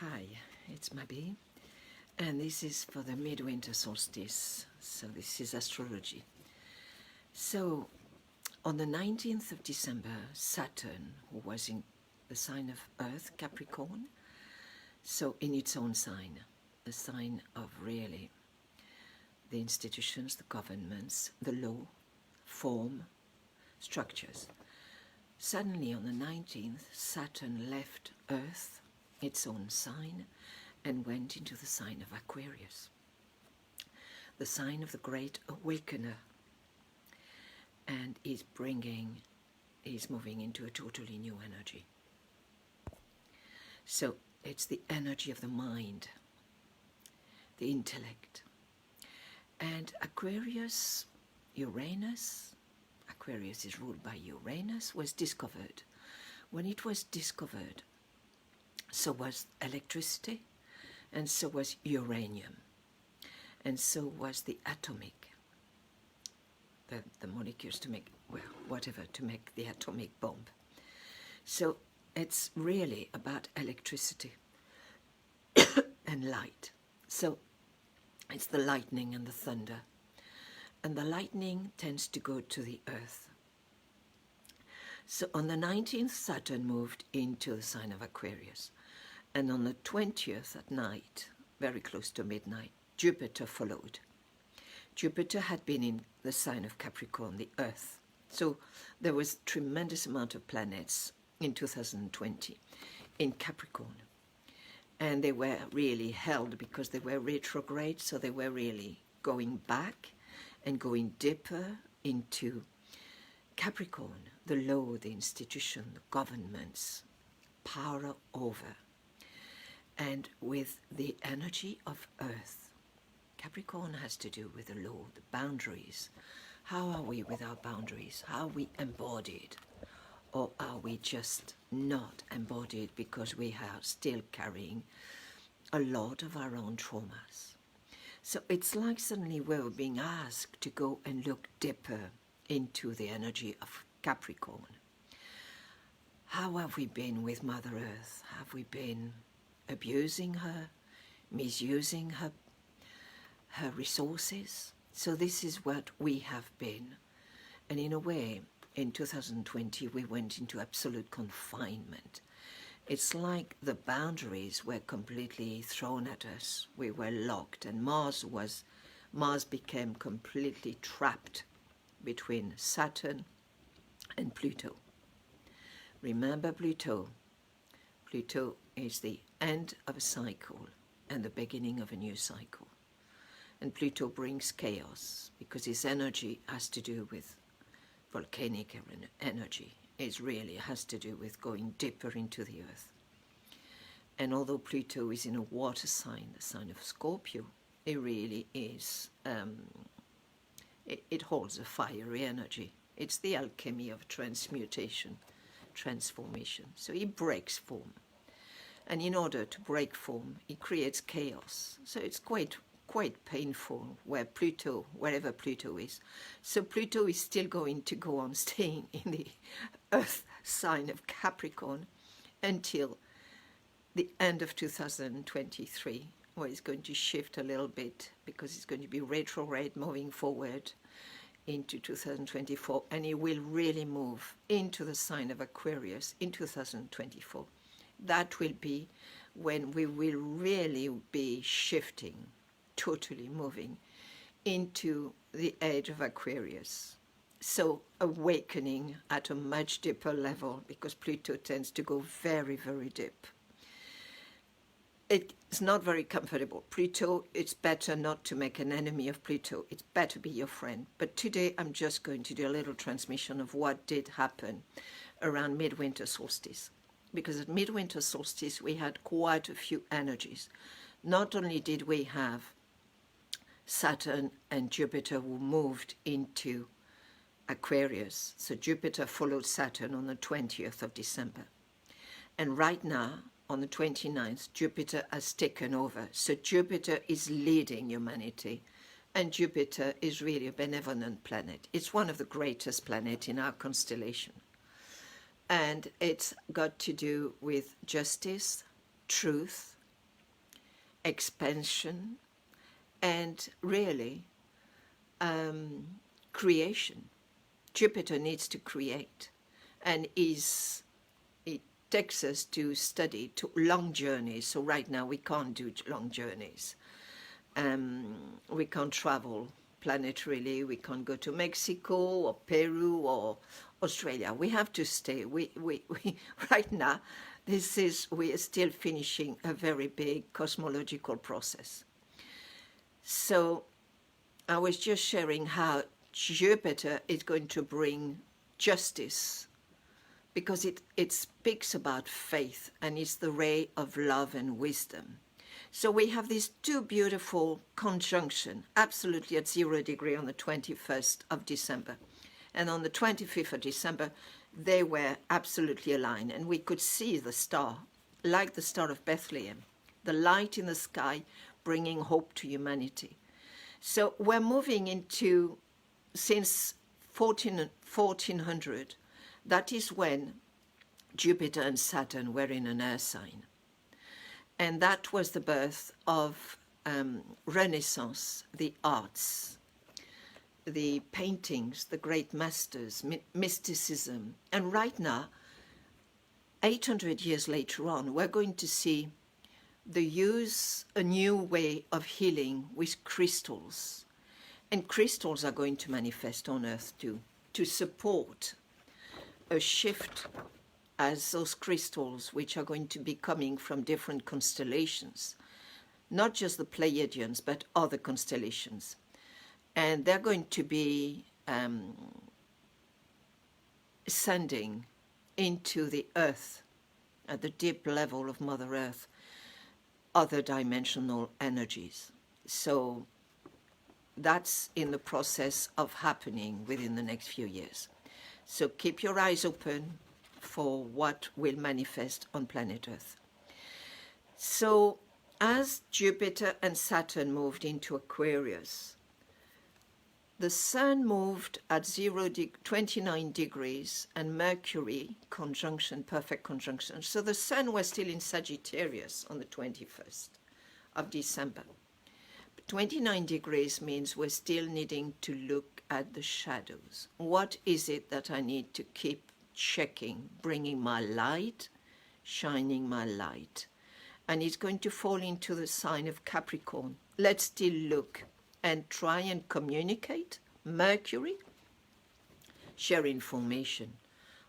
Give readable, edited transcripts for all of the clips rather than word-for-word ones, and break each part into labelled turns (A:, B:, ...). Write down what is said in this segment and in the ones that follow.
A: Hi, it's Mabi, and this is for the midwinter solstice. So this is astrology. So on the 19th of December, Saturn, who was in the sign of Earth, Capricorn, so in its own sign, the sign of really the institutions, the governments, the law, form, structures. Suddenly on the 19th, Saturn left Earth, its own sign, and went into the sign of Aquarius, the sign of the great awakener, and is moving into a totally new energy. So it's the energy of the mind, the intellect. And Aquarius is ruled by Uranus, was discovered. When it was discovered, so was electricity, and so was uranium, and so was the atomic, the molecules to make, well, whatever, to make the atomic bomb. So it's really about electricity and light. So it's the lightning and the thunder. And the lightning tends to go to the earth. So on the 19th, Saturn moved into the sign of Aquarius. And on the 20th at night, very close to midnight, Jupiter followed. Jupiter had been in the sign of Capricorn, the earth. So there was a tremendous amount of planets in 2020 in Capricorn. And they were really held because they were retrograde, so they were really going back and going deeper into Capricorn, the law, the institution, the governments, power over. And with the energy of Earth, Capricorn has to do with the law, the boundaries. How are we with our boundaries? How are we embodied? Or are we just not embodied because we are still carrying a lot of our own traumas? So it's like suddenly we're being asked to go and look deeper into the energy of Capricorn. How have we been with Mother Earth? Have we been abusing her, misusing her resources? So this is what we have been. And in a way, in 2020, we went into absolute confinement. It's like the boundaries were completely thrown at us. We were locked, and Mars became completely trapped between Saturn and Pluto. Remember Pluto. Pluto is the end of a cycle and the beginning of a new cycle. And Pluto brings chaos because his energy has to do with volcanic energy. It really has to do with going deeper into the earth. And although Pluto is in a water sign, the sign of Scorpio, it really is, it holds a fiery energy. It's the alchemy of transmutation, transformation. So he breaks form. And in order to break form, he creates chaos. So it's quite painful wherever Pluto is. So Pluto is still going to go on staying in the Earth sign of Capricorn until the end of 2023, where it's going to shift a little bit because it's going to be retrograde moving forward into 2024, and it will really move into the sign of Aquarius in 2024. That will be when we will really be shifting, totally moving into the age of Aquarius. So awakening at a much deeper level, because Pluto tends to go very, very deep. It's not very comfortable. Pluto, it's better not to make an enemy of Pluto. It's better be your friend. But today I'm just going to do a little transmission of what did happen around midwinter solstice. Because at midwinter solstice we had quite a few energies. Not only did we have Saturn and Jupiter who moved into Aquarius. So Jupiter followed Saturn on the 20th of December. And right now, on the 29th, Jupiter has taken over. So Jupiter is leading humanity. And Jupiter is really a benevolent planet. It's one of the greatest planets in our constellation. And it's got to do with justice, truth, expansion, and really creation. Jupiter needs to create, and it takes us to study to long journeys. So right now we can't do long journeys. We can't travel planetarily. We can't go to Mexico or Peru or Australia. We have to stay. We right now, we are still finishing a very big cosmological process. So I was just sharing how Jupiter is going to bring justice, because it speaks about faith, and it's the ray of love and wisdom. So we have these two beautiful conjunctions, absolutely at 0 degree on the 21st of December. And on the 25th of December, they were absolutely aligned. And we could see the star, like the Star of Bethlehem, the light in the sky, bringing hope to humanity. So we're moving into, since 1400, that is when Jupiter and Saturn were in an air sign. And that was the birth of Renaissance, the arts, the paintings, the great masters, mysticism. And right now, 800 years later on, we're going to see a new way of healing with crystals. And crystals are going to manifest on Earth too, to support a shift, as those crystals, which are going to be coming from different constellations, not just the Pleiadians, but other constellations. And they're going to be ascending into the Earth, at the deep level of Mother Earth, other dimensional energies. So that's in the process of happening within the next few years. So keep your eyes open for what will manifest on planet Earth. So as Jupiter and Saturn moved into Aquarius, the Sun moved at 29 degrees and Mercury conjunction, perfect conjunction. So the Sun was still in Sagittarius on the 21st of December. 29 degrees means we're still needing to look at the shadows. What is it that I need to keep checking, bringing my light, shining my light? And it's going to fall into the sign of Capricorn. Let's still look and try and communicate. Mercury, share information.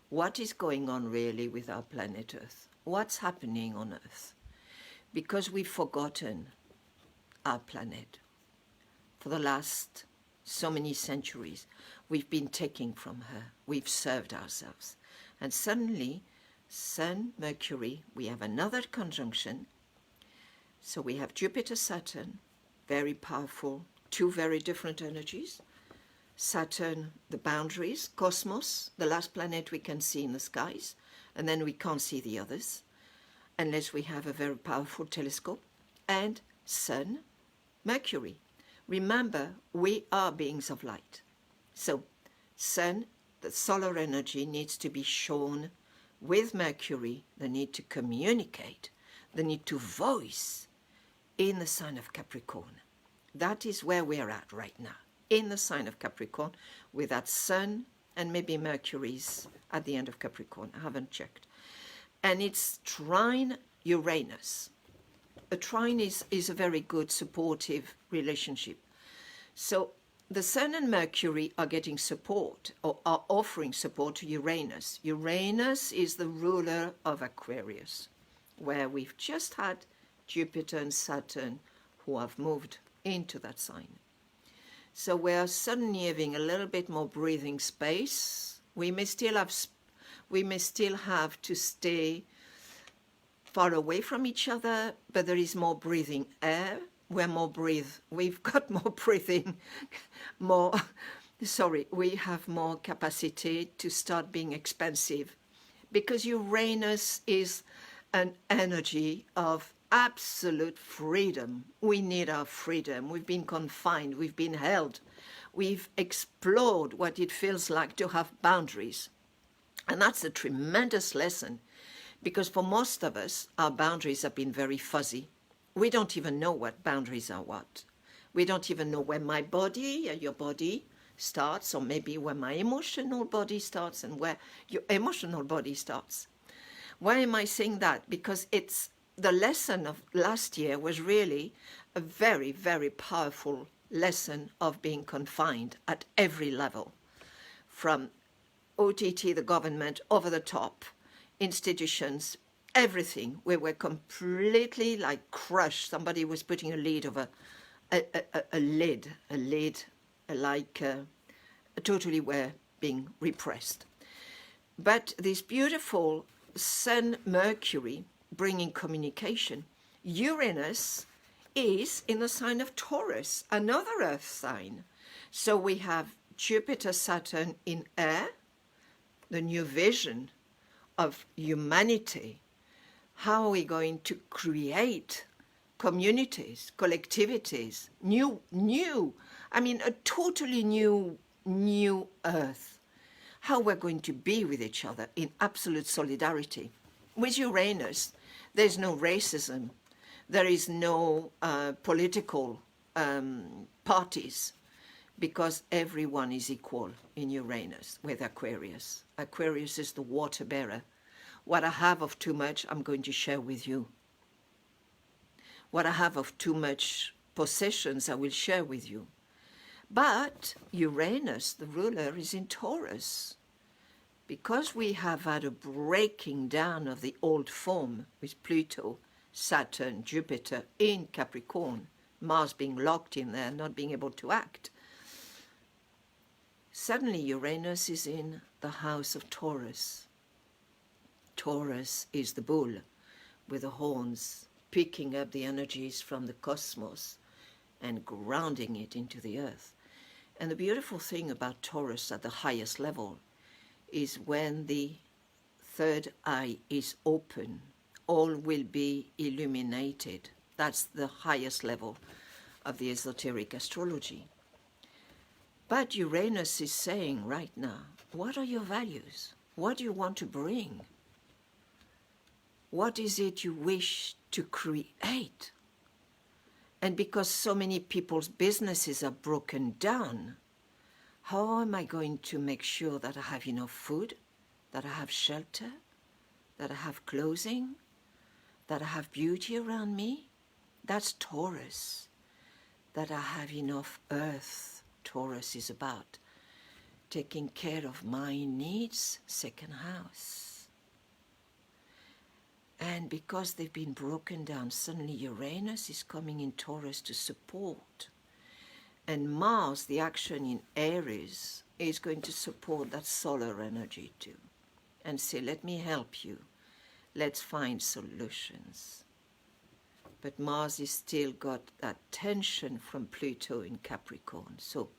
A: What is going on really with our planet Earth? What's happening on Earth? Because we've forgotten our planet. For the last so many centuries, we've been taking from her. We've served ourselves. And suddenly, Sun, Mercury, we have another conjunction. So we have Jupiter, Saturn, very powerful, two very different energies. Saturn, the boundaries, cosmos, the last planet we can see in the skies, and then we can't see the others unless we have a very powerful telescope. And Sun, Mercury. Remember, we are beings of light. So Sun, the solar energy, needs to be shown with Mercury. They need to communicate. They need to voice in the sign of Capricorn. That is where we're at right now, in the sign of Capricorn, with that Sun and maybe Mercury's at the end of Capricorn. I haven't checked. And it's trine Uranus. A trine is a very good supportive relationship. So the Sun and Mercury are getting support, or are offering support to Uranus. Uranus is the ruler of Aquarius, where we've just had Jupiter and Saturn who have moved into that sign. So we're suddenly having a little bit more breathing space. We may still have to stay far away from each other, but there is more breathing air. We've got more breathing, we have more capacity to start being expansive, because Uranus is an energy of absolute freedom. We need our freedom. We've been confined. We've been held. We've explored what it feels like to have boundaries. And that's a tremendous lesson, because for most of us, our boundaries have been very fuzzy. We don't even know what boundaries are what. We don't even know where my body, your body starts, or maybe where my emotional body starts and where your emotional body starts. Why am I saying that? Because it's the lesson of last year was really a very, very powerful lesson of being confined at every level, from OTT, the government, over the top, institutions, everything. We were completely like crushed. Somebody was putting a lid over a lid, like totally were being repressed. But this beautiful Sun Mercury bringing communication, Uranus is in the sign of Taurus, another earth sign. So we have Jupiter, Saturn in air, the new vision of humanity. How are we going to create communities, collectivities, a totally new earth? How we're going to be with each other in absolute solidarity. With Uranus, there's no racism. There is no political parties, because everyone is equal in Uranus with Aquarius. Aquarius is the water bearer. What I have of too much, I'm going to share with you. What I have of too much possessions, I will share with you. But Uranus, the ruler, is in Taurus. Because we have had a breaking down of the old form with Pluto, Saturn, Jupiter in Capricorn, Mars being locked in there, not being able to act, suddenly Uranus is in the house of Taurus. Taurus is the bull with the horns, picking up the energies from the cosmos and grounding it into the earth. And the beautiful thing about Taurus at the highest level is when the third eye is open, all will be illuminated. That's the highest level of the esoteric astrology. But Uranus is saying right now, what are your values? What do you want to bring? What is it you wish to create? And because so many people's businesses are broken down, how am I going to make sure that I have enough food, that I have shelter, that I have clothing, that I have beauty around me? That's Taurus. That I have enough earth. Taurus is about taking care of my needs, second house. And because they've been broken down, suddenly Uranus is coming in Taurus to support. And Mars, the action in Aries, is going to support that solar energy too. And say, let me help you. Let's find solutions. But Mars has still got that tension from Pluto in Capricorn. So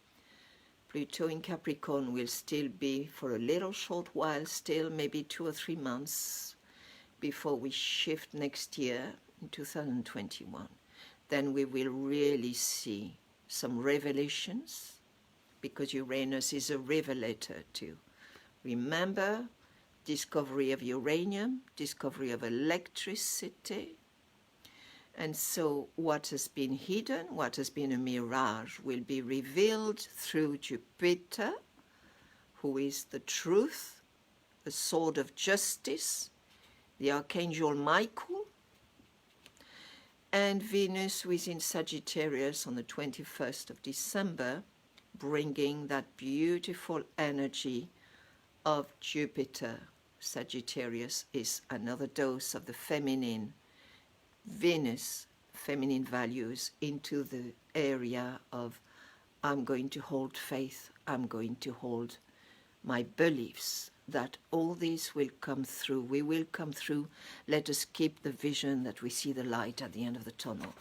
A: Pluto in Capricorn will still be for a little short while, still maybe 2 or 3 months before we shift next year in 2021. Then we will really see some revelations, because Uranus is a revelator too. Remember, discovery of uranium, discovery of electricity. And so what has been hidden, what has been a mirage, will be revealed through Jupiter, who is the truth, the sword of justice, the Archangel Michael, and Venus, who is in Sagittarius on the 21st of December, bringing that beautiful energy of Jupiter. Sagittarius is another dose of the feminine, Venus, feminine values, into the area of I'm going to hold faith, I'm going to hold my beliefs, that all this will come through. We will come through. Let us keep the vision that we see the light at the end of the tunnel.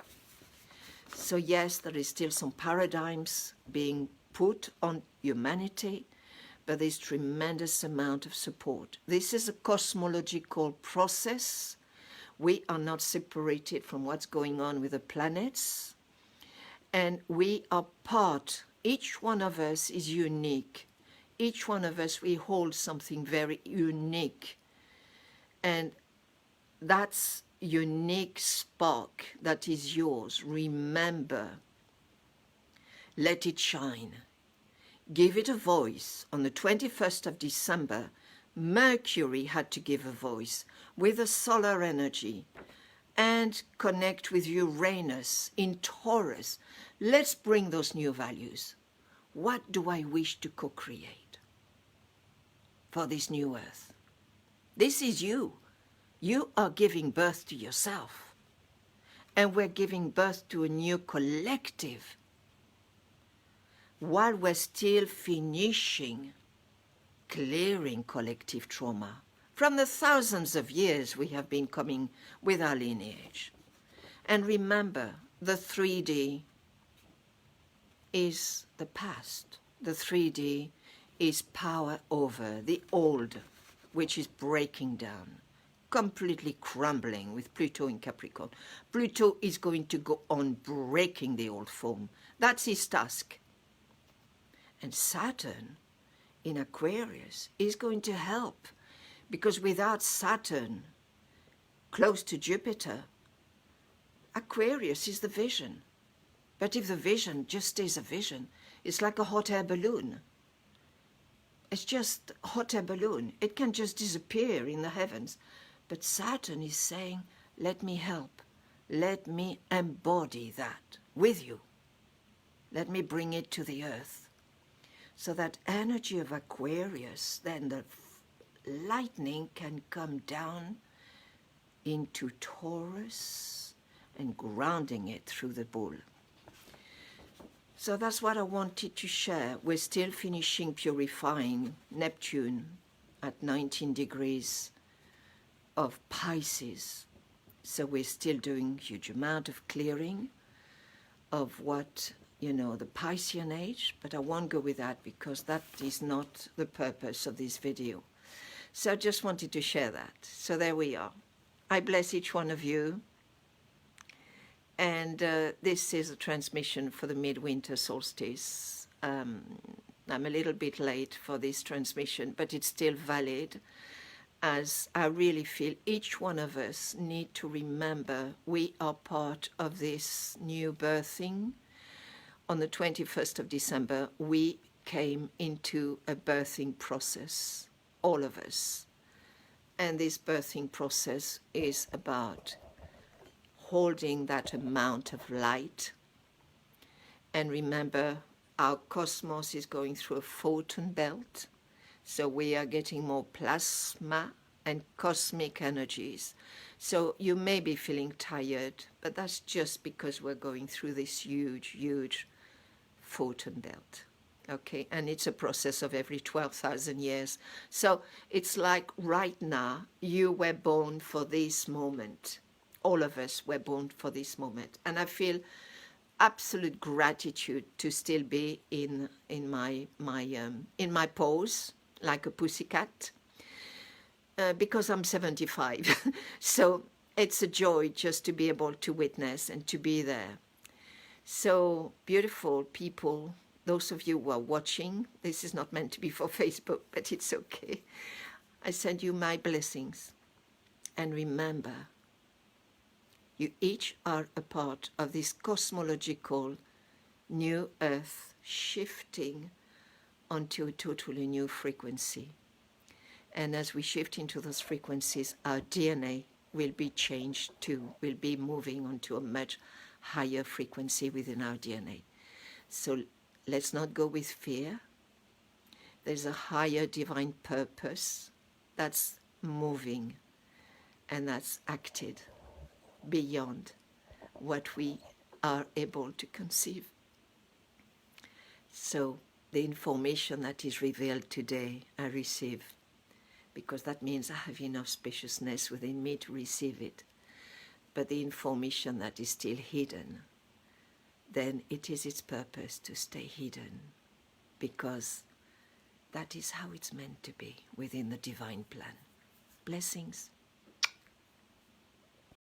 A: So yes, there is still some paradigms being put on humanity, but there's tremendous amount of support. This is a cosmological process. We are not separated from what's going on with the planets, and we are part. Each one of us is unique. Each one of us, we hold something very unique. And that's unique spark that is yours. Remember, let it shine. Give it a voice. On the 21st of December, Mercury had to give a voice with the solar energy and connect with Uranus in Taurus. Let's bring those new values. What do I wish to co-create for this new earth? This is you. You are giving birth to yourself. And we're giving birth to a new collective while we're still finishing clearing collective trauma from the thousands of years we have been coming with our lineage. And remember, the 3D is the past. The 3D is power over the old, which is breaking down, completely crumbling with Pluto in Capricorn. Pluto is going to go on breaking the old form. That's his task. And Saturn in Aquarius is going to help, because without Saturn close to Jupiter, Aquarius is the vision. But if the vision just stays a vision, it's like a hot air balloon. It's just a hot air balloon. It can just disappear in the heavens. But Saturn is saying, let me help. Let me embody that with you. Let me bring it to the earth. So that energy of Aquarius, then the lightning can come down into Taurus and grounding it through the bull. So that's what I wanted to share. We're still finishing purifying Neptune at 19 degrees of Pisces. So we're still doing a huge amount of clearing of what, the Piscean age, but I won't go with that because that is not the purpose of this video. So I just wanted to share that. So there we are. I bless each one of you. And this is a transmission for the midwinter solstice. I'm a little bit late for this transmission, but it's still valid, as I really feel each one of us need to remember we are part of this new birthing. On the 21st of December, we came into a birthing process, all of us. And this birthing process is about holding that amount of light. And remember, our cosmos is going through a photon belt. So we are getting more plasma and cosmic energies. So you may be feeling tired, but that's just because we're going through this huge, huge photon belt. Okay, and it's a process of every 12,000 years. So it's like right now, you were born for this moment. All of us were born for this moment. And I feel absolute gratitude to still be in my pose, like a pussycat, because I'm 75. So it's a joy just to be able to witness and to be there. So beautiful people, those of you who are watching, this is not meant to be for Facebook, but it's okay. I send you my blessings. And remember, you each are a part of this cosmological new earth shifting onto a totally new frequency. And as we shift into those frequencies, our DNA will be changed too, will be moving onto a much higher frequency within our DNA. So let's not go with fear. There's a higher divine purpose that's moving and that's acted beyond what we are able to conceive. So the information that is revealed today, I receive, because that means I have enough spaciousness within me to receive it. But the information that is still hidden, then it is its purpose to stay hidden, because that is how it's meant to be within the divine plan. Blessings.